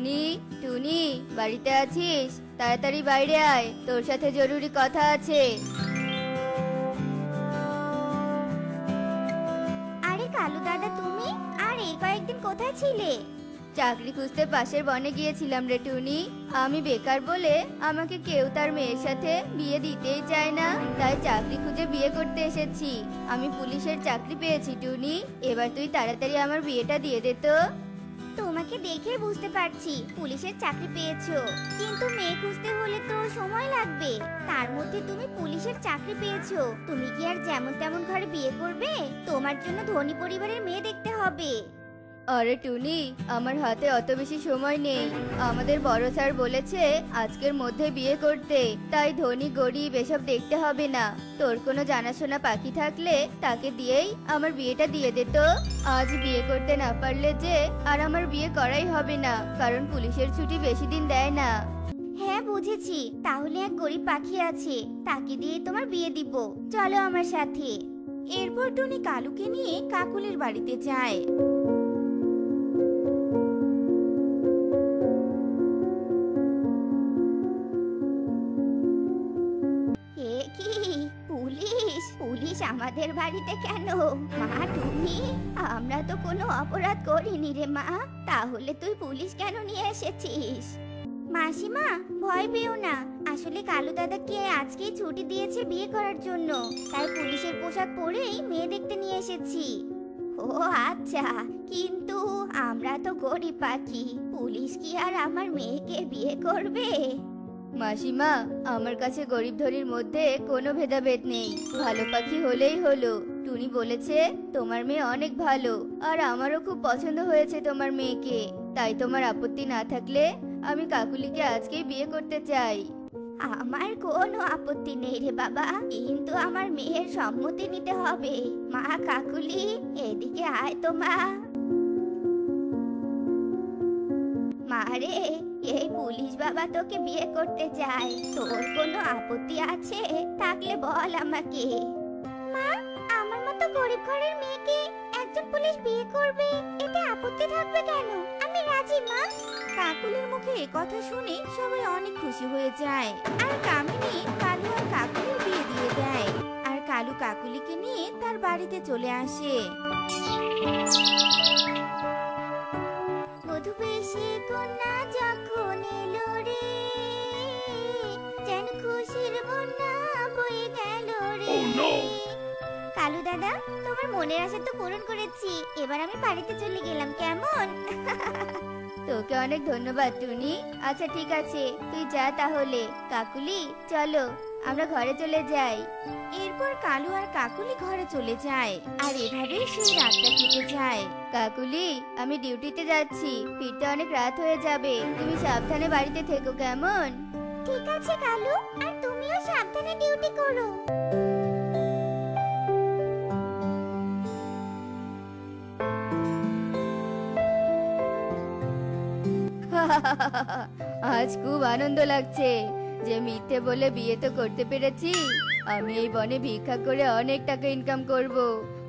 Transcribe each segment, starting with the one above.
টুনি, টুনি, বাড়িতে আছিস? তাড়াতাড়ি বাইরে আয়, তোর সাথে জরুরি কথা আছে। আরে কালু দাদা, তুমি আর এই কয়েকদিন কোথায় ছিলে? চাকরি খুঁজতে পাশের বনে গিয়েছিলাম রে টুনি। আমি বেকার বলে আমাকে কেউ তার মেয়ের সাথে বিয়ে দিতেই চায় না, তাই চাকরি খুঁজে বিয়ে করতে এসেছি। আমি পুলিশের চাকরি পেয়েছি টুনি, এবার তুই তাড়াতাড়ি আমার বিয়েটা দিয়ে দে তো। তোমাকে দেখে বুঝতে পারছি পুলিশের চাকরি পেয়েছো, কিন্তু মেয়ে খুঁজতে হলে তো সময় লাগবে। তার মধ্যে তুমি পুলিশের চাকরি পেয়েছো, তুমি কি আর যেমন তেমন ঘরে বিয়ে করবে? তোমার জন্য ধনী পরিবারের মেয়ে দেখতে হবে। আরে টুনি, আমার হাতে অত বেশি সময় নেই। আমাদের বড় স্যার বলেছে আজকের মধ্যে বিয়ে করতে, তাই ধনী গরিব এসব দেখতে হবে না। তোর কোনো জানাশোনা পাখি থাকলে তাকে দিয়েই আমার বিয়েটা দিয়ে দে তো। আজ বিয়ে করতে না পারলে যে আর আমার বিয়ে করাই হবে না, কারণ পুলিশের ছুটি বেশি দিন দেয় না। হ্যাঁ বুঝেছি, তাহলে এক গরিব পাখি আছে, তাকে দিয়ে তোমার বিয়ে দিব। চলো আমার সাথে। এরপর টুনি কালুকে নিয়ে কাকুলির বাড়িতে যায়। এ কি, পুলিশ? পুলিশ আমাদের বাড়িতে কেন? মা তুমি, আমরা তো কোনো অপরাধ করিনি রে মা, তাহলে তুই পুলিশ কেন নিয়ে এসেছিস? মাসিমা, ভয় পেও না, আসলে কালু দাদাকে আজকেই ছুটি দিয়েছে বিয়ে করার জন্য, তাই পুলিশের পোশাক পরেই মেয়ে দেখতে নিয়ে এসেছি। ও আচ্ছা, কিন্তু আমরা তো গরিব পাখি, পুলিশ কি আর আমার মেয়েকে বিয়ে করবে? মাসিমা, আমার কাছে গরিব ধনীর মধ্যে কোনো ভেদাভেদ নেই, ভালো পাখি হলেই হলো। টুনি বলেছে তোমার মেয়ে অনেক ভালো, আর আমারও খুব পছন্দ হয়েছে তোমার মেয়েকে, তাই তোমার আপত্তি না থাকলে আমি কাকুলিকে আজকেই বিয়ে করতে চাই। আমার কোনো আপত্তি নেই রে বাবা, কিন্তু আমার মেয়ের সম্মতি নিতে হবে। মা কাকুলি, এদিকে আয় তো মা। মারে, এই পুলিশ বাবা তোকে বিয়ে করতে চায়, তোর কোনো আপত্তি আছে থাকলে বল আমাকে। মা, আমার মতো গরিব ঘরের মেয়েকে একজন পুলিশ বিয়ে করবে, এতে আপত্তি থাকবে কেন? আমি রাজি মা। কাকুলির মুখে এ কথা শুনে সবাই অনেক খুশি হয়ে যায়, আর কামিনী কালু আর কাকুলির বিয়ে দিয়ে দেয়। আর কালু কাকুলিকে নিয়ে তার বাড়িতে চলে আসে। মধু বেশি কন্যা যখন এলো রে, যেন খুশির বন্যা বয়ে গেল রে। কালু দাদা, তোমার মনের আশা তো পূরণ করেছি, এবার আমি বাড়িতে চলে গেলাম, কেমন? তোকে অনেক ধন্যবাদ টুনি। আচ্ছা ঠিক আছে, তুই যা তাহলে। কাকুলি, চলো আমরা ঘরে চলে যাই। এরপর কালু আর কাকুলি ঘরে চলে যায়, আর এভাবেই সেই রাতটা কেটে যায়। কাকুলি, আমি ডিউটিতে যাচ্ছি, ফিরতে অনেক রাত হয়ে যাবে, তুমি সাবধানে বাড়িতে থেকো, কেমন? ঠিক আছে কালু, আর তুমিও সাবধানে ডিউটি করো। আজ খুব আনন্দ লাগছে যে মিথ্যে বলে বিয়ে তো করতে পেরেছি। আমি এই বনে ভিক্ষা করে অনেক টাকা ইনকাম করব,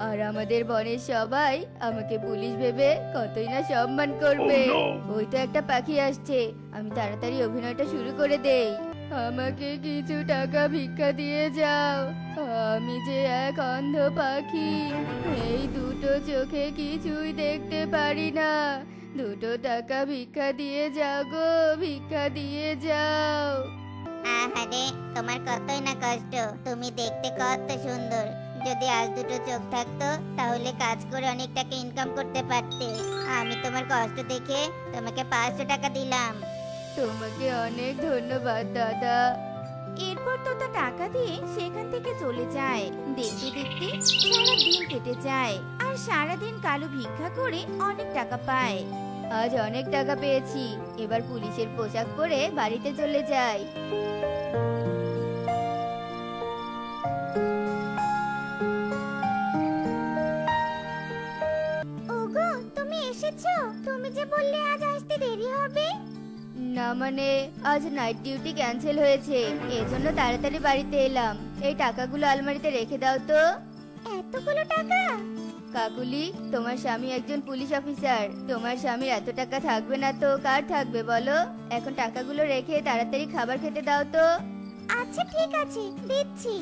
আর আমাদের বনের সবাই আমাকে পুলিশ ভেবে কতই না সম্মান করবে। ওই তো একটা পাখি আসছে, আমি তাড়াতাড়ি অভিনয়টা শুরু করে দেই। আমাকে কিছু টাকা ভিক্ষা দিয়ে যাও, আমি যে এক অন্ধ পাখি, এই দুটো চোখে কিছুই দেখতে পারি না। দুটো টাকা ভিক্ষা দিয়ে যাও গো, ভিক্ষা দিয়ে যাও। আহারে, তোমার কতই না কষ্ট, তুমি দেখতে কত সুন্দর। যদি আজ দুটো চোখ থাকতো তাহলে কাজ করে অনেক টাকা ইনকাম করতে পারতে। আমি তোমার কষ্ট দেখে তোমাকে 500 টাকা দিলাম। তোমাকে অনেক ধন্যবাদ দাদা। এরপর তোতা টাকা দিয়ে সেখান থেকে চলে যায়। দেখতে দেখতে সারা দিন কেটে যায়, আর সারাদিন কালু ভিক্ষা করে অনেক টাকা পায়। আজ অনেক টাকা পেয়েছি, এবার পুলিশের পোশাক পরে বাড়িতে চলে যাই। ওগো, তুমি এসেছো? তুমি যে বললে আজ আসতে দেরি হবে। না মানে, আজ নাইট ডিউটি ক্যান্সেল হয়েছে, এজন্য তাড়াতাড়ি বাড়িতে এলাম। এই টাকাগুলো আলমারিতে রেখে দাও তো। এতগুলো টাকা? কাকুলি, তোমার স্বামী একজন পুলিশ অফিসার। তোমার স্বামীর এত টাকা থাকবে না তো কার থাকবে বলো? এখন টাকাগুলো রেখে তাড়াতাড়ি খাবার খেতে দাও তো। আচ্ছা ঠিক আছে, দিচ্ছি।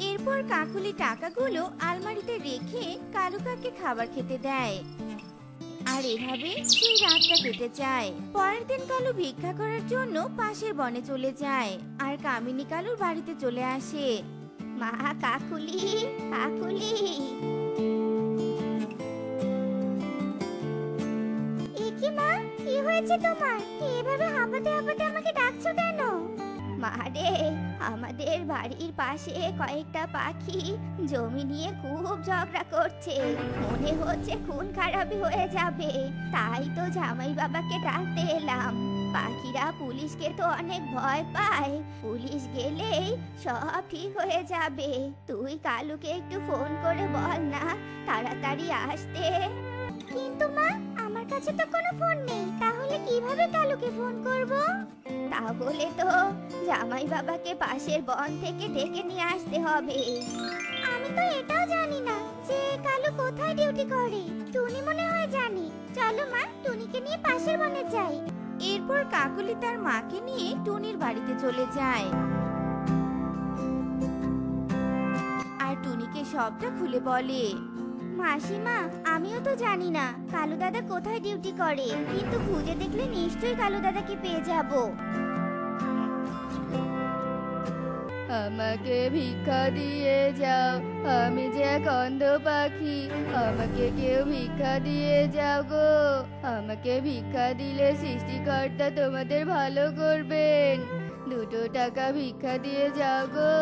এরপর কাকুলি টাকাগুলো আলমারিতে রেখে কালু কাককে খাবার খেতে দেয়। আর এভাবে সেই রাতটা কেটে যায়। পরের দিন কালু ভিক্ষা করার জন্য পাশের বনে চলে যায় আর কামিনী কালুর বাড়িতে চলে আসে। মা, কাকুলি, কাকুলি। একি মা, কি হয়েছে তোমার? এভাবে হাঁপাতে হাঁপাতে আমাকে ডাকছো কেন? মা রে, আমাদের বাড়ির পাশে কয়েকটা পাখি জমি নিয়ে খুব ঝগড়া করছে। মনে হচ্ছে খুন খারাপি হয়ে যাবে, তাই তো জামাই বাবাকে ডাকতে এলাম। পাখিরা পুলিশকে তো অনেক ভয় পায়, পুলিশ গেলেই সব ঠিক হয়ে যাবে। তুই কালুকে একটু ফোন করে বল না তাড়াতাড়ি আসতে। কিন্তু মা, আমার কাছে তো কোনো ফোন নেই, তাহলে কিভাবে কালুকে ফোন করব? তাহলে তো জামাই বাবাকে পাশের বন থেকে ডেকে নিয়ে আসতে হবে। আমি তো এটাও জানি না যে কালু কোথায় ডিউটি করে। টুনি মনে হয় জানে। চলো মা, টুনিকে নিয়ে পাশের বনে যাই। এরপর কাকুলি তার মাকে নিয়ে টুনির বাড়িতে চলে যায় আর টুনিকে সবটা খুলে বলে। মাসিমা, আমিও তো জানি না কালু দাদা কোথায় ডিউটি করে, কিন্তু খুঁজে দেখলে নিশ্চয়ই কালু দাদাকে পেয়ে যাব। আমাকে ভিক্ষা দিয়ে যাও, আমি যে এক অন্ধ পাখি। আমাকে কেউ ভিক্ষা দিয়ে যাও গো। আমাকে ভিক্ষা দিলে সৃষ্টিকর্তা তোমাদের ভালো করবেন। 2 টাকা ভিক্ষা দিয়ে যাও গো।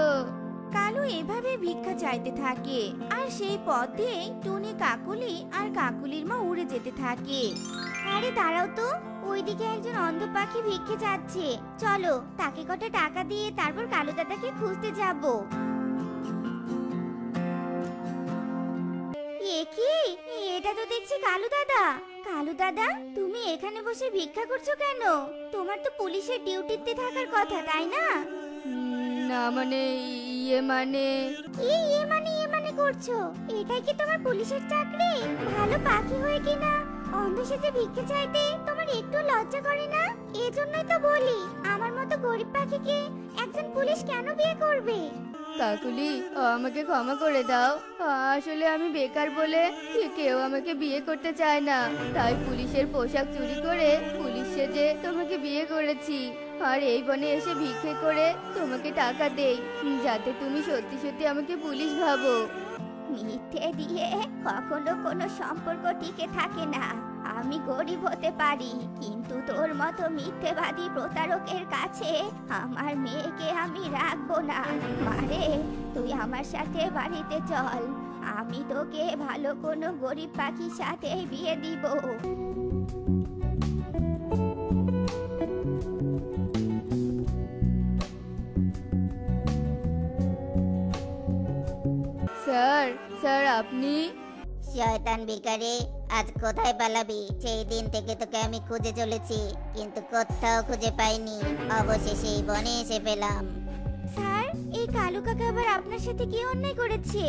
কালু এভাবে ভিক্ষা চাইতে থাকে আর সেই পথে টুনি, কাকুলি আর কাকুলির মা উড়ে যেতে থাকে। আরে দাঁড়াও তো, ওইদিকে একজন অন্ধ পাখি ভিক্ষে যাচ্ছে। চলো তাকে কটা টাকা দিয়ে তারপর কালু দাদাকে খুঁজতে যাব। এ কি, এটা তো দেখছি কালু দাদা। কালু দাদা, তুমি এখানে বসে ভিক্ষা করছো কেন? তোমার তো পুলিশের ডিউটিতে থাকার কথা, তাই না? না মানে মানে কি ইয়ে মানে করছো? এটাই কি তোমার পুলিশের চাকরি? ভালো পাখি হয়ে কিনা অন্ধ সেজে ভিক্ষে চাইতে তোমার একটু লজ্জা করে না? এজন্যই তো বলি, আমার মতো গরিব পাখিকে একজন পুলিশ কেন বিয়ে করবে? কাকুলি, আমাকে ক্ষমা করে দাও। আসলে আমি বেকার বলে কেউ আমাকে বিয়ে করতে চায় না, তাই পুলিশের পোশাক চুরি করে পুলিশ সেজে তোমাকে বিয়ে করেছি। আর এই বনে এসে ভিক্ষে করে তোমাকে টাকা দেই, যাতে তুমি সত্যি সত্যি আমাকে পুলিশ ভাবো। মিথ্যে দিয়ে কখনো কোনো সম্পর্ক টিকে থাকে না। আমি গরিব হতে পারি, কিন্তু তোর মতো মিথ্যেবাদী প্রতারকের কাছে আমার মেয়েকে আমি রাখবো না। মারে, তুই আমার সাথে বাড়িতে চল, আমি তোকে ভালো কোনো গরিব পাখির সাথে বিয়ে দিব। স্যার, স্যার আপনি? শয়তান ভিখারি, আজ কোথায় পালাবি? সেই দিন থেকে তোকে আমি খুঁজে চলেছি, কিন্তু কোথাও খুঁজে পাইনি। অবশেষে এই বনে এসে পেলাম। স্যার, এই কালু কাকা আবার আপনার সাথে কি অন্যায় করেছে?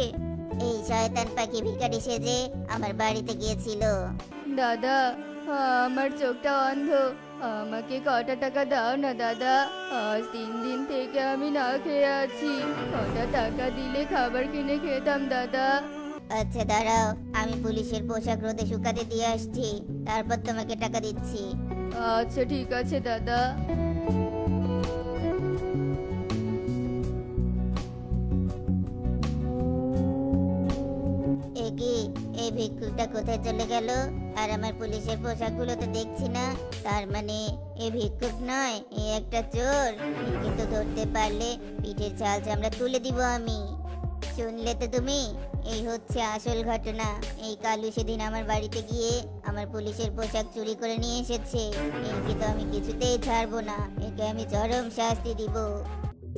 এই শয়তান পাখি ভিখারি সেজে আমার বাড়িতে গিয়েছিল। দাদা, আমার চোখটা অন্ধ, আমাকে কটা টাকা দাও না দাদা। আজ 3 দিন থেকে আমি না খেয়ে আছি, কটা টাকা দিলে খাবার কিনে খেতাম দাদা। আচ্ছা দাঁড়াও, আমি পুলিশের পোশাক রোদে শুকাতে দিয়ে আসছি, তারপর তোমাকে টাকা দিচ্ছি। আচ্ছা ঠিক আছে দাদা। একি, এই ভিক্ষুকটা কোথায় চলে গেল? আর আমার পুলিশের পোশাকগুলো তো দেখছি না। তার মানে এ ভিক্ষুক নয়, এ একটা চোর। একে তো ধরতে পারলে পিঠের চাল চামড়া তুলে দিব আমি। শুনলে তো তুমি, এই হচ্ছে আসল ঘটনা। এই কালু সেদিন আমার বাড়িতে গিয়ে আমার পুলিশের পোশাক চুরি করে নিয়ে এসেছে। একে তো আমি কিছুতেই ছাড়বো না, একে আমি চরম শাস্তি দিব।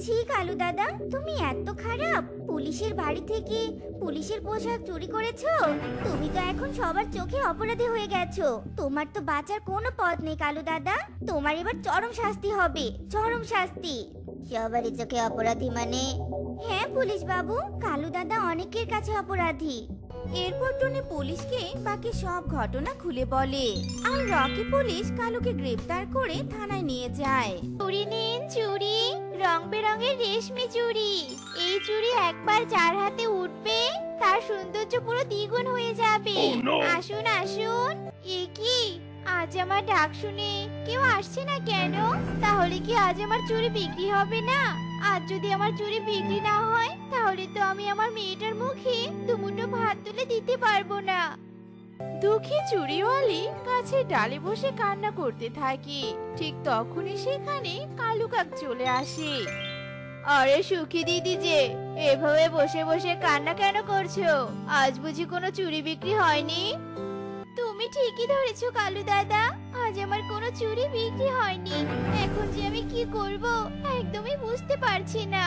ছি কালু দাদা, তুমি এত খারাপ? পুলিশের বাড়ি থেকে পুলিশের পোশাক চুরি করেছো? তুমি তো এখন সবার চোখে অপরাধী হয়ে গেছো। তোমার তো বাঁচার কোনো পথ নেই কালু দাদা। তোমার এবার চরম শাস্তি হবে, চরম শাস্তি। সবারই চোখে অপরাধী মানে? হ্যাঁ পুলিশ বাবু, কালু দাদা অনেকের কাছে অপরাধী। এরপর টুনি পুলিশকে বাকি সব ঘটনা খুলে বলে, আর রকি পুলিশ কালুকে গ্রেফতার করে থানায় নিয়ে যায়। চুরি নিন চুরি, রং বেরঙের রেশমি চুরি। এই চুরি একবার যার হাতে উঠবে তার সৌন্দর্য পুরো দ্বিগুণ হয়ে যাবে। আসুন আসুন। এ কি, আজ আমার ডাক শুনে কেউ আসছে না কেন? তাহলে কি আজ আমার চুরি বিক্রি হবে না? আজ যদি আমার চুরি বিক্রি না হয় তাহলে তো আমি আমার মেয়েটার মুখে দুমুঠো ভাত তুলে দিতে পারবো না। দুঃখী চুরিওয়ালি গাছের ডালে বসে কান্না করতে থাকে। ঠিক তখনই সেখানে কালু কাক চলে আসে। আরে সুখী দিদি যে, এভাবে বসে বসে কান্না কেন করছো? আজ বুঝি কোনো চুরি বিক্রি হয়নি? তুমি ঠিকই ধরেছো কালু দাদা, আজ আমার কোনো চুরি বিক্রি হয়নি। এখন যে আমি কি করব একদমই বুঝতে পারছি না।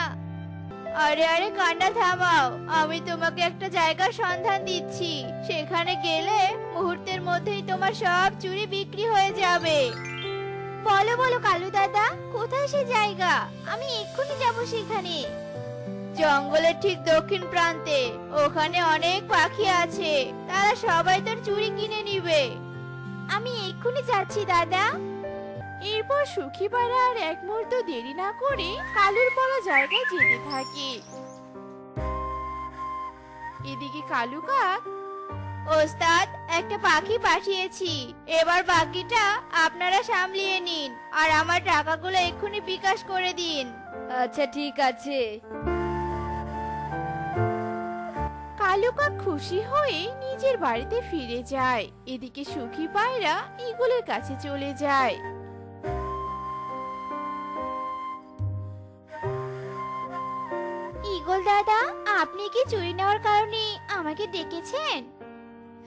আরে আরে কান্না থামাও, আমি তোমাকে একটা জায়গার সন্ধান দিচ্ছি। সেখানে গেলে মুহূর্তের মধ্যেই তোমার সব চুরি বিক্রি হয়ে যাবে। বলো বলো কালু দাদা, কোথায় সে জায়গা? আমি এক্ষুনি যাব সেখানে। জঙ্গলের ঠিক দক্ষিণ প্রান্তে, ওখানে অনেক পাখি আছে, তারা সবাই তোর চুরি কিনে নিবে। আমি এক্ষুনি যাচ্ছি দাদা। এরপর সুখী পায়রা আর এক মুহূর্ত দেরি না করে কালুর বলা জায়গায় যেতে থাকে। এদিকে কালু কাক, ওস্তাদ, একটা পাখি পাঠিয়েছি, এবার বাকিটা আপনারা সামলিয়ে নিন, আর আমার টাকাগুলো এক্ষুনি বিকাশ করে দিন। আচ্ছা ঠিক আছে। কালু কাক খুশি হয়ে নিজের বাড়িতে ফিরে যায়। এদিকে সুখী পায়রা ঈগলের কাছে চলে যায়। ঈগল দাদা, আপনি কি চুরি নেওয়ার কারণে আমাকে ডেকেছেন?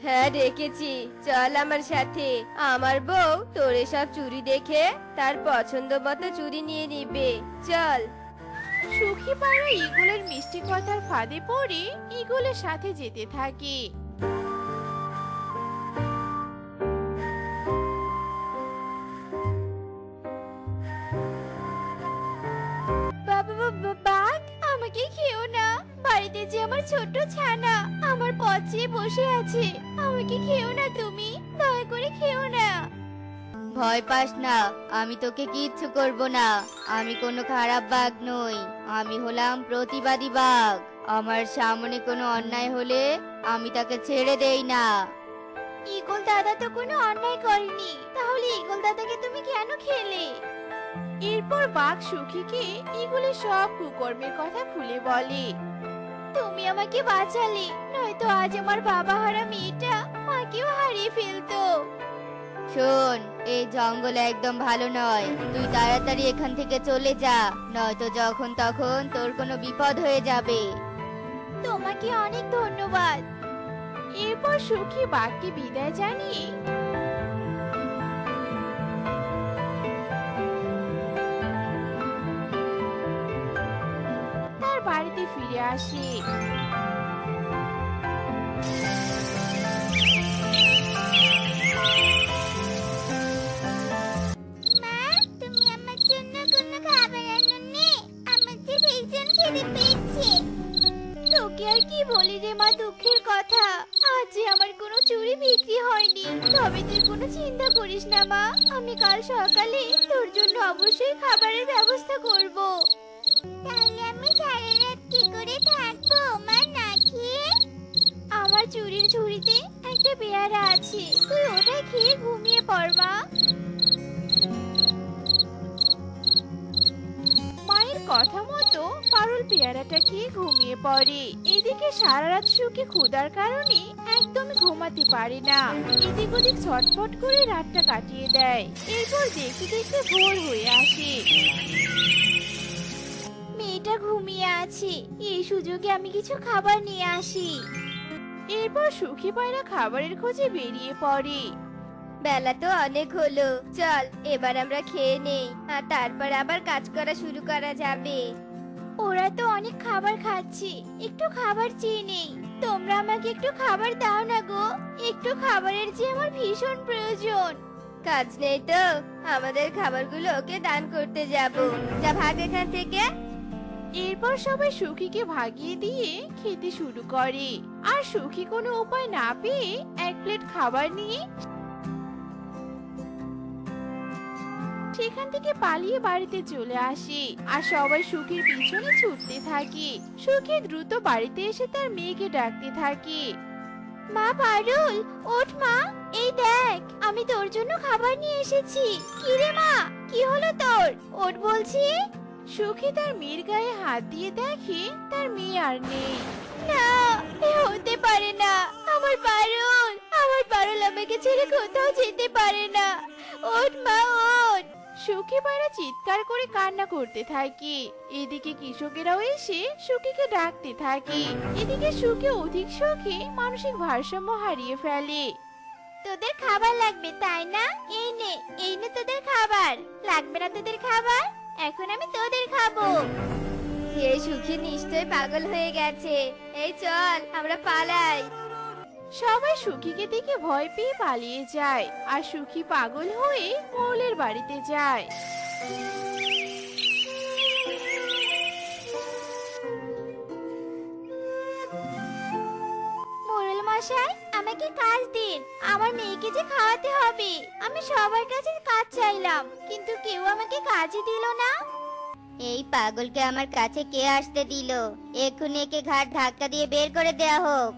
হ্যাঁ ডেকেছি, চল আমার সাথে। আমার বউ তোর এসব চুরি দেখে তার পছন্দ মতো চুরি নিয়ে নিবে, চল। সুখী পায়রা ঈগলের মিষ্টি কথার ফাঁদে পড়ে ঈগলের সাথে যেতে থাকে। বাঘ, আমাকে খেও না। বাড়িতে যে আমার ছোট্ট ছানা আমার পথ চেয়ে বসে আছে, আমাকে খেও না, তুমি দয়া করে খেও না। ভয় পাস না, আমি তোকে কিচ্ছু করব না। আমি কোনো খারাপ বাঘ নই, আমি হলাম প্রতিবাদী বাঘ। আমার সামনে কোনো অন্যায় হলে আমি তাকে ছেড়ে দেই না। ঈগল দাদা তো কোনো অন্যায় করেনি, তাহলে ঈগল দাদাকে তুমি কেন খেলে? এরপর বাঘ সুখীকে ঈগলের সব কুকর্মের কথা খুলে বলে। তুমি আমাকে বাঁচালে, নয়তো আজ আমার বাবা হারা মেয়েটা মাকেও হারিয়ে ফেলতো। শোন, এই জঙ্গল একদম ভালো নয়, তুই তাড়াতাড়ি এখান থেকে চলে যা, নয়তো যখন তখন তোর কোনো বিপদ হয়ে যাবে। তোমাকে অনেক ধন্যবাদ। এরপর সুখী বাঘকে বিদায় জানিয়ে তার বাড়িতে ফিরে আসে। মা, তুমি আমার জন্য কোনো খাবার আনোনি? আমার যে ভীষণ খিদে পেয়েছে। তোকে আর কি বলি রে মা, দুঃখের কথা। আজ যে আমার কোনো চুরি বিক্রি হয়নি। তবে তুই কোনো চিন্তা করিস না মা, আমি কাল সকালে তোর জন্য অবশ্যই খাবারের ব্যবস্থা করব। তাহলে আমি সারা রাত কি করে থাকবো মা না খেয়ে? আমার চুরির ঝুড়িতে একটা পেয়ারা আছে, তুই ওটা খেয়ে ঘুমিয়ে পড় মা। মায়ের কথা মতো পারুল পেয়ারাটা খেয়ে ঘুমিয়ে পড়ে। এদিকে সারা রাত সুখী ক্ষুধার কারণে একদমই ঘুমাতে পারে না। এদিক ওদিক ছটফট করে রাতটা কাটিয়ে দেয়। এরপর দেখতে দেখতে ভোর হয়ে আসে। মেয়েটা ঘুমিয়ে আছে, এই সুযোগে আমি কিছু খাবার নিয়ে আসি। এরপর সুখী পায়রা খাবারের খোঁজে বেরিয়ে পড়ে। বেলা তো অনেক হলো, চল এবার আমরা খেয়ে নেই, আর তারপর আবার কাজ করা শুরু করা যাবে। ওরা তো অনেক খাবার খাচ্ছে, একটু খাবার চেয়ে নেই। তোমরা আমাকে একটু খাবার দাও না গো, একটু খাবারের যে আমার ভীষণ প্রয়োজন। কাজ নেই তো, আমাদের খাবারগুলো ওকে দান করতে যাব। যা ভাগ এখান থেকে। এরপর সবাই সুখীকে ভাগিয়ে দিয়ে খেতে শুরু করে। আর সুখী কোনো উপায় না পেয়ে এক প্লেট খাবার নিয়ে সেখান থেকে পালিয়ে বাড়িতে চলে আসে। আর সবাই সুখীর পিছনে ছুটতে থাকে। সুখী দ্রুত বাড়িতে এসে তার মেয়েকে ডাকতে থাকে। মা পারুল, ওঠ মা, এই দেখ আমি তোর জন্য খাবার নিয়ে এসেছি। কি রে মা, কি হলো তোর? ওঠ বলছি। সুখী তার মেয়ের গায়ে হাত দিয়ে দেখে তার মেয়ে আর নেই। না, এ হতে পারে না। আমার পারুল আমাকে ছেড়ে কোথাও যেতে পারে না। ওঠ মা, ওঠ। সুখী বাইরে চিৎকার করে কান্না করতে থাকে। এদিকে কৃষকেরাও এসে সুখীকে ডাকতে থাকে। এদিকে সুখী অধিক শোকে মানসিক ভারসাম্য হারিয়ে ফেলে। তোদের খাবার লাগবে তাই না? এই নে তোদের খাবার। লাগবে না তোদের খাবার? এখন আমি তোদের খাবো। এই সুখী নিশ্চয় পাগল হয়ে গেছে। এই চল আমরা পালাই। সবাই সুখীকে দেখে ভয় পেয়ে পালিয়ে যায়। আর সুখী পাগল হয়ে মোড়লের বাড়িতে যায়। মোড়ল মশাই, আমাকে কাজ দিন। আমার মেয়েকে যে খাওয়াতে হবে। আমি সবার কাছে কাজ চাইলাম, কিন্তু কেউ আমাকে কাজই দিল না। এই পাগলকে আমার কাছে কে আসতে দিল? এক্ষুনি একে ঘাট ধাক্কা দিয়ে বের করে দেয়া হোক।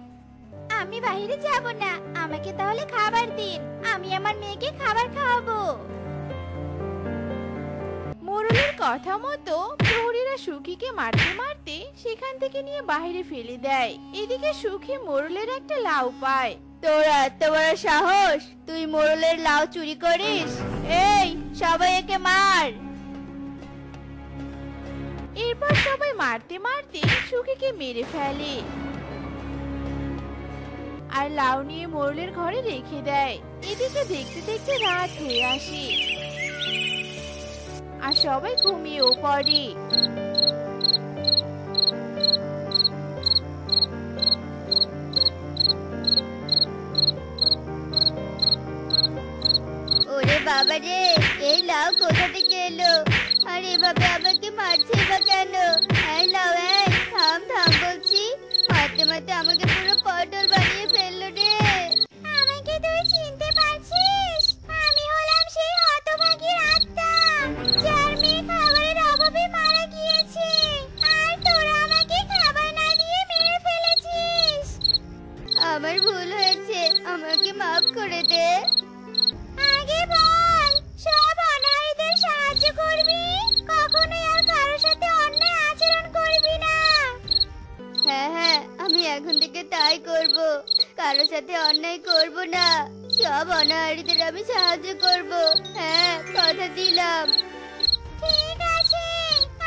আমি বাইরে যাব না, আমাকে তাহলে খাবার দিন। আমি আমার মেয়েকে খাবার খাওয়াবো। মোড়লের কথা মতো প্রহরীরা সুখীকে মারতে মারতে সেখান থেকে নিয়ে বাইরে ফেলে দেয়। এদিকে সুখী মোড়লের একটা লাউ পায়। তোর এত বড় সাহস, তুই মোড়লের লাউ চুরি করিস? এই সবাই একে মার। এরপর সবাই মারতে মারতে সুখীকে মেরে ফেলে। আর লাউ নিয়ে মোড়লের ঘরে রেখে দেয়। এদিকে দেখতে দেখতে রাত হয়ে আসে আর সবাই ঘুমিয়েও পড়ে। ওরে বাবা রে, এই লাউ কোথা থেকে এলো? আর এভাবে আমাকে মারছে বা কেন? এই লাউ, এই থাম থাম বলছি। মারতে মারতে আমাকে পুরো পটল বানিয়ে ফেললো রে। আমাকে তুই চিনতে পারছিস? আমি হলাম সেই হতভাগীর আত্মা, যার মেয়ে খাবারের অভাবে মারা গিয়েছে। আর তোরা আমাকে খাবার না দিয়ে মেরে ফেলেছিস। আমার ভুল হয়েছে, আমাকে মাফ করে দে। আগে বল, সব অনারীদের সাহায্য করবি, কখনোই আর কারোর সাথে অন্যায় আচরণ করবি না। হ্যাঁ হ্যাঁ, আমি এখন থেকে তাই করব। কারোর সাথে অন্যায় করব না। সব অনারীদের আমি সাহায্য করব। হ্যাঁ, কথা দিলাম। ঠিক আছে,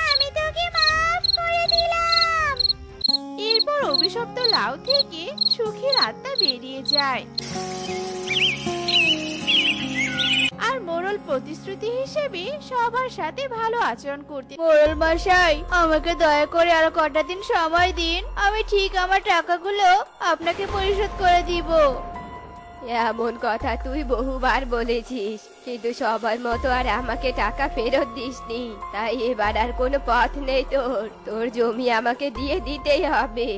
আমি তোকে মাফ করে দিলাম। এরপর অভিশপ্ত লাউ থেকে সুখীর আত্মা বেরিয়ে যায়। আর মোড়ল প্রতিশ্রুতি হিসেবে সবার সাথে ভালো আচরণ করতে। মোড়ল মশাই, আমাকে দয়া করে আরো কটা দিন সময় দিন। আমি ঠিক আমার টাকাগুলো আপনাকে পরিশোধ করে দিব। এমন কথা তুই বহুবার বলেছিস, কিন্তু সবার মতো আর আমাকে টাকা ফেরত দিসনি। তাই এবার আর কোনো পথ নেই তোর। তোর জমি আমাকে দিয়ে দিতেই হবে।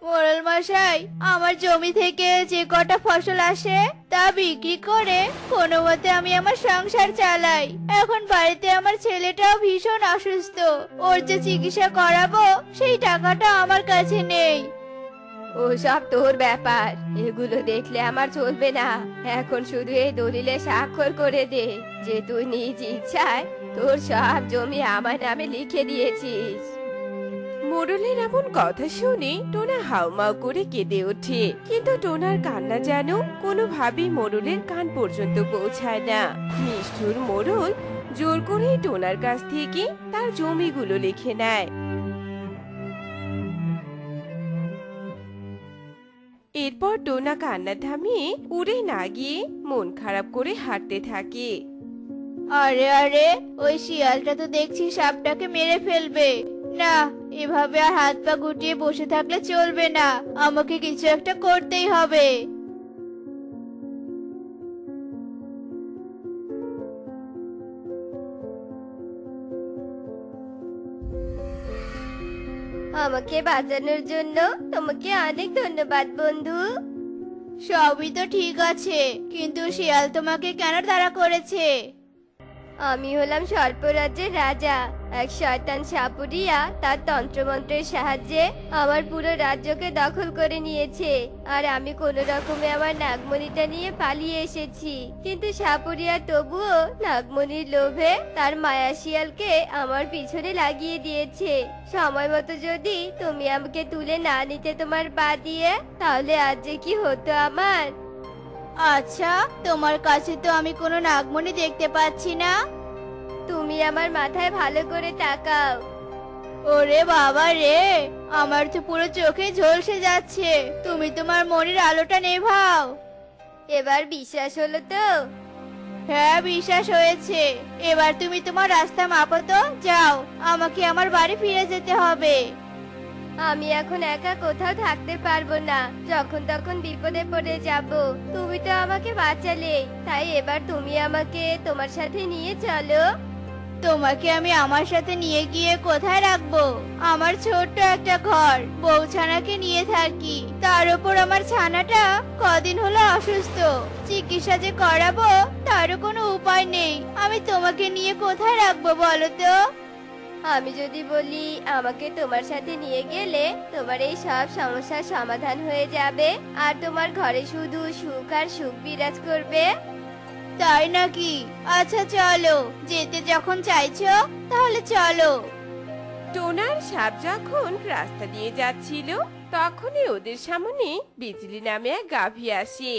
মোড়ল মশাই, আমার জমি থেকে যে কটা ফসল আসে তা বিক্রি করে কোনো মতে আমি আমার সংসার চালাই। এখন বাড়িতে আমার ছেলেটাও ভীষণ অসুস্থ। ওর যে চিকিৎসা করাবো সেই টাকাটা আমার কাছে নেই। ওসব তোর ব্যাপার, এগুলো দেখলে আমার চলবে না। এখন শুধু এই দলিলে স্বাক্ষর করে দে যে তুই নিজ ইচ্ছায় তোর সব জমি আমার নামে লিখে দিয়েছিস। মোড়লের এমন কথা শুনে টোনা হাউমাউ করে কেঁদে ওঠে, কিন্তু টোনার কান্না যেন কোনোভাবেই মোড়লের কান পর্যন্ত পৌঁছায় না। নিষ্ঠুর মোড়ল জোর করে টোনার কাছ থেকে তার জমিগুলো লিখে নেয়। এরপর টোনা কান্না থামিয়ে উড়ে না গিয়ে মন খারাপ করে হাঁটতে থাকে। আরে আরে, ওই শিয়ালটা তো দেখছি সাপটাকে মেরে ফেলবে। না, এভাবে আর হাত পা গুটিয়ে বসে থাকলে চলবে না। আমাকে কিছু একটা করতেই হবে। আমাকে বাঁচানোর জন্য তোমাকে অনেক ধন্যবাদ বন্ধু। সবই তো ঠিক আছে, কিন্তু শিয়াল তোমাকে কেন তাড়া করেছে? আমি হলাম সর্পরাজ্যের রাজা। এক শয়তান সাপুরিয়া তার তন্ত্রমন্ত্রের সাহায্যে আমার পুরো রাজ্যকে দখল করে নিয়েছে, আর আমি কোনো রকমে আমার নাগমণিটা নিয়ে পালিয়ে এসেছি। কিন্তু সাপুরিয়া তবুও নাগমণির লোভে তার মায়া শিয়ালকে আমার পিছনে লাগিয়ে দিয়েছে। সময় মতো যদি তুমি আমাকে তুলে না নিতে তোমার পা দিয়ে, তাহলে আজ যে কি হতো আমার। আচ্ছা, তোমার কাছে তো আমি কোনো নাগমণি দেখতে পাচ্ছি না। তুমি আমার মাথায় ভালো করে তাকাও। ওরে বাবা রে, আমার তো পুরো চোখে ঝলসে যাচ্ছে। তুমি তোমার মনির আলোটা নেভাও। এবার বিশ্বাস হলো তো? হ্যাঁ, বিশ্বাস হয়েছে। এবার তুমি তোমার রাস্তা মাপো তো, যাও, আমাকে আমার বাড়ি ফিরে যেতে হবে। আমি এখন একা কোথাও থাকতে পারবো না, যখন তখন বিপদে পড়ে যাব। তুমি তো আমাকে বাঁচালে, তাই এবার তুমি আমাকে তোমার সাথে নিয়ে চলো। তোমাকে আমি আমার সাথে নিয়ে গিয়ে কোথায় রাখবো? আমার ছোট্ট একটা ঘর, বউ ছানাকে নিয়ে থাকি। তার উপর আমার ছানাটা কদিন হলো অসুস্থ, চিকিৎসা যে করাবো তারও কোনো উপায় নেই। আমি তোমাকে নিয়ে কোথায় রাখবো বলো তো? আমি যদি বলি আমাকে তোমার সাথে নিয়ে গেলে তোমার এই সব সমস্যার সমাধান হয়ে যাবে, আর তোমার ঘরে শুধু সুখ আর সুখ বিরাজ করবে। তাই নাকি? আচ্ছা চলো, যেতে যখন চাইছো তাহলে চলো। টোনার সাপ যখন রাস্তা দিয়ে যাচ্ছিল, তখনই ওদের সামনে বিজলি নামে এক গাভী আসে।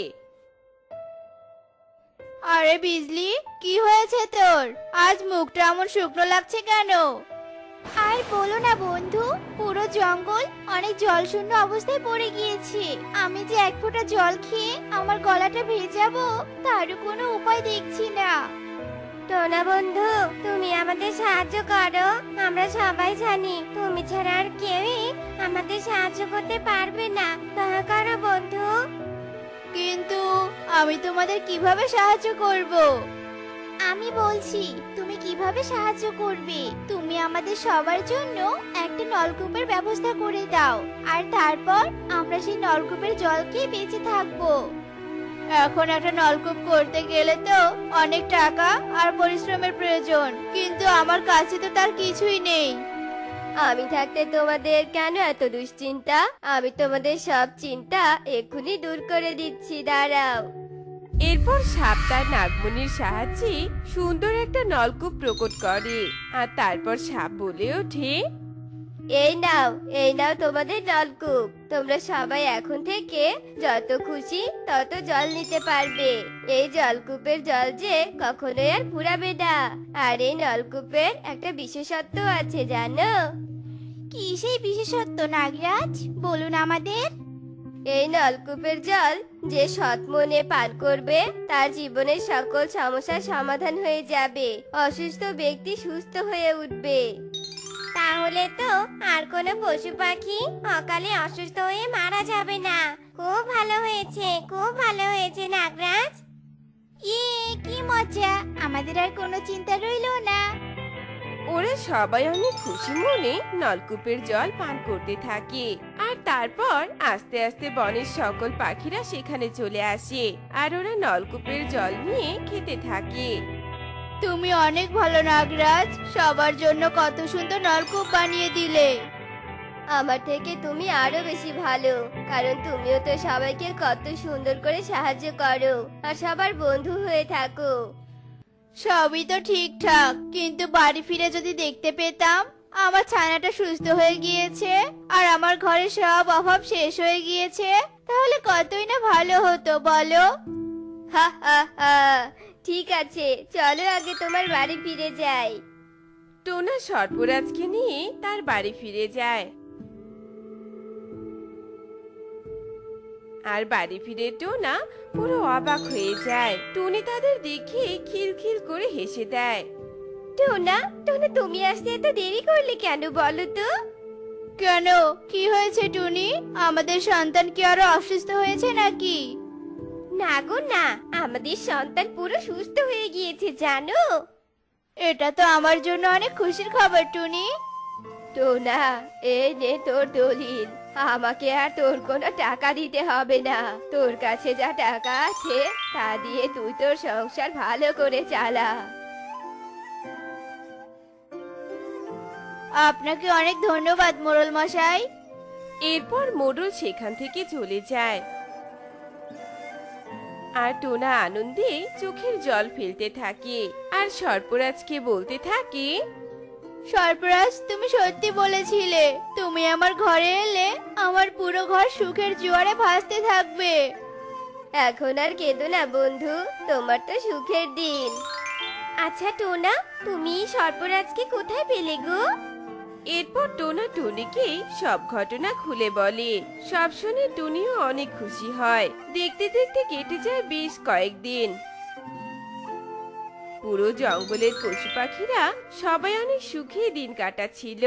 আরে বিজলি, কি হয়েছে তোর? আজ মুখটা এমন শুকনো লাগছে কেন? আর বলো না বন্ধু, পুরো জঙ্গল অনেক জলশূন্য অবস্থায় পড়ে গিয়েছে। আমি যে এক ফোঁটা জল খেয়ে আমার গলাটা ভেজাবো, তারও কোনো উপায় দেখছি না। টোনা বন্ধু, তুমি আমাদের সাহায্য করো। আমরা সবাই জানি তুমি ছাড়া আর কেউই আমাদের সাহায্য করতে পারবে না। দয়া করো বন্ধু। কিন্তু আমি তোমাদের কিভাবে সাহায্য করব? আমি বলছি, তুমি কিভাবে সাহায্য করবে? তুমি আমাদের সবার জন্য একটা নলকূপের ব্যবস্থা করে দাও, আর তারপর আমরা সেই নলকূপের জল খেয়ে বেঁচে থাকবো। এখন একটা নলকূপ করতে গেলে তো অনেক টাকা আর পরিশ্রমের প্রয়োজন, কিন্তু আমার কাছে তো তার কিছুই নেই। আমি থাকতে তোমাদের কেন এত দুশ্চিন্তা? আমি তোমাদের সব চিন্তা এক্ষুনি দূর করে দিচ্ছি, দাঁড়াও। এরপর সাপ তার নাগমণির সাহায্যে সুন্দর একটা নলকূপ প্রকট করে, আর তারপর সাপ বলে ওঠে, এই নাও তোমাদের নলকূপ। তোমরা সবাই এখন থেকে যত খুশি তত জল নিতে পারবে। এই জলকূপের জল যে কখনোই আর ফুরাবে না। আর এই নলকূপের একটা বিশেষত্ব আছে জানো? কি সেই বিশেষত্ব নাগরাজ, বলুন আমাদের। এই নলকূপের জল যে সৎ মনে পান করবে, তার জীবনের সকল সমস্যার সমাধান হয়ে যাবে। অসুস্থ ব্যক্তি সুস্থ হয়ে উঠবে। তাহলে তো আর কোনো পশু পাখি অকালে অসুস্থ হয়ে মারা যাবে না। খুব ভালো হয়েছে, খুব ভালো হয়েছে নাগরাজ। কি মজা, আমাদের আর কোনো চিন্তা রইলো না। ওরা সবাই অনেক খুশি মনে নলকূপের জল পান করতে থাকে। আর তারপর আস্তে আস্তে বনের সকল পাখিরা সেখানে চলে আসে, আর ওরা নলকূপের জল নিয়ে খেতে থাকে। তুমি অনেক ভালো নাগরাজ, সবার জন্য কত সুন্দর নলকূপ বানিয়ে দিলে। আমার থেকে তুমি আরো বেশি ভালো, কারণ তুমিও তো সবাইকে কত সুন্দর করে সাহায্য করো আর সবার বন্ধু হয়ে থাকো। সবই তো ঠিকঠাক, কিন্তু বাড়ি ফিরে যদি দেখতে পেতাম আমার ছানাটা সুস্থ হয়ে গিয়েছে আর আমার ঘরে সব অভাব শেষ হয়ে গিয়েছে, তাহলে কতই না ভালো হতো বলো। হা হা হা, ঠিক আছে, চলো আগে তোমার বাড়ি ফিরে যাই। টোনা সর্পরাজকে নিয়ে তার বাড়ি ফিরে যায়। আর বাড়ি ফিরে টোনা পুরো অবাক হয়ে যায়। টুনি তাদের দেখে খিলখিল করে হেসে দেয়। টোনা, তুমি আসতে এত দেরি করলে কেন বলো তো? কেন, কি হয়েছে টুনি? আমাদের সন্তান কি আরো অসুস্থ হয়েছে নাকি? না গো না, আমাদের সন্তান পুরো সুস্থ হয়ে গিয়েছে জানো। এটা তো আমার জন্য অনেক খুশির খবর টুনি। টোনা, এই নে তোর দলিল। আমাকে আর তোর কোনো টাকা দিতে হবে না। তোর কাছে যা টাকা আছে তা দিয়ে তুই তোর সংসার ভালো করে চালা। আপনাকে অনেক ধন্যবাদ মোড়ল মশাই। এরপর মোড়ল সেখান থেকে চলে যায়। আর টোনা আনন্দে চোখের জল ফেলতে থাকে আর সর্পরাজকে বলতে থাকে, সর্পরাজ, তুমি সত্যি বলেছিলে তুমি আমার ঘরে এলে আমার পুরো ঘর সুখের জোয়ারে ভাসতে থাকবে। এখন আর কেঁদো না বন্ধু, তোমার তো সুখের দিন। আচ্ছা টোনা, তুমি সর্পরাজকে কোথায় পেলে গো? এরপর টোনা টুনিকে সব ঘটনা খুলে বলে। সব শুনে টুনিও অনেক খুশি হয়। দেখতে দেখতে কেটে যায় বেশ কয়েকদিন। পুরো জঙ্গলের পশু পাখিরা সবাই অনেক সুখে দিন কাটাচ্ছিল।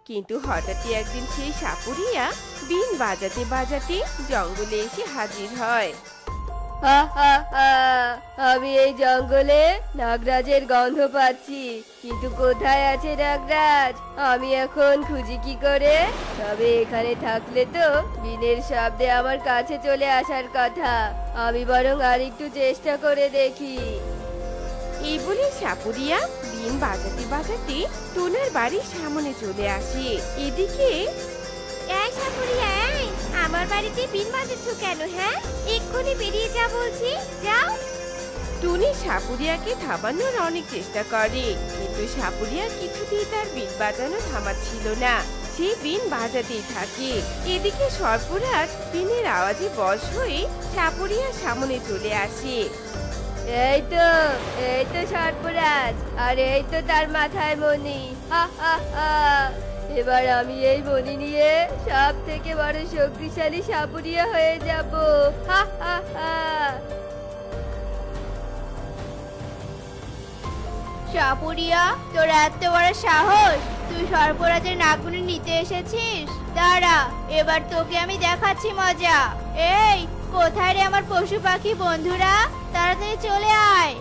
কিন্তু হঠাৎই একদিন সেই সাপুরিয়া বিন বাজাতে বাজাতে জঙ্গলে এসে হাজির হয়। হা হা হা, আমি এই জঙ্গলে নাগরাজের গন্ধ পাচ্ছি, কিন্তু কোথায় আছে নাগরাজ? আমি এখন খুঁজি কি করে? তবে এখানে থাকলে তো বিনের শব্দে আমার কাছে চলে আসার কথা। আমি বরং আরেকটু চেষ্টা করে দেখি। এই বলে সাপুরিয়া বিন বাজাতে বাজাতে টোনার বাড়ির সামনে চলে আসে। এদিকে এই সাপুরিয়া, এই আমার বাড়িতে বিন বাজাচ্ছ কেন? হ্যাঁ, এক্ষুনি বেরিয়ে যা বলছি, যাও। টুনি সাপুরিয়াকে থামানোর অনেক চেষ্টা করে, কিন্তু সাপুরিয়া কিছুতেই তার বিন বাজানো থামাচ্ছিল না। সে বিন বাজাতেই থাকে। এদিকে সর্পরাজ বিনের আওয়াজে বশ হয়ে সাপুরিয়ার সামনে চলে আসে। এই তো সর্পরাজ, আর এই তো তার মাথায় মণি। হা হা হা, এবার আমি এই মণি নিয়ে সব থেকে বড় শক্তিশালী সাপুরিয়া হয়ে যাব। হা হা হা। সাপুরিয়া, তোর এত বড় সাহস, তুই সর্পরাজের নাগুনি নিতে এসেছিস? দাঁড়া, এবার তোকে আমি দেখাচ্ছি মজা। এই, কোথায় রে আমার পশু পাখি বন্ধুরা? তাড়াতাড়ি চলে আয়।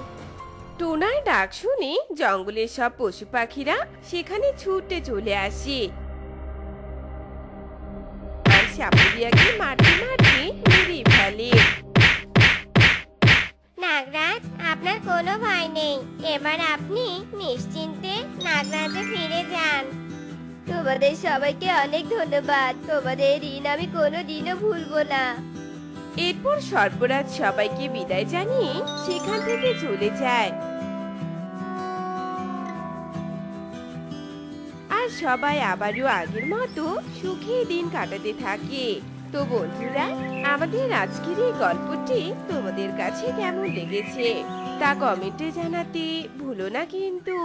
টোনার ডাক শুনে জঙ্গলের সব পশু পাখিরা সেখানে ছুটে চলে আসে আর সাপুরিয়াকে মারতে মারতে মেরে ফেলে। নাগরাজ, আপনার কোনো ভয় নেই। এবার আপনি নিশ্চিন্তে নাগরাজে ফিরে যান। তোমাদের সবাইকে অনেক ধন্যবাদ। তোমাদের ঋণ আমি কোনোদিনও ভুলবো না। এরপর সর্পরাজ সবাইকে বিদায় জানিয়ে সেখান থেকে চলে যায়। আর সবাই আবারও আগের মতো সুখে দিন কাটাতে থাকে। তো বন্ধুরা, আমাদের আজকের এই গল্পটি তোমাদের কাছে কেমন লেগেছে তা কমেন্টে জানাতে ভুলো না কিন্তু।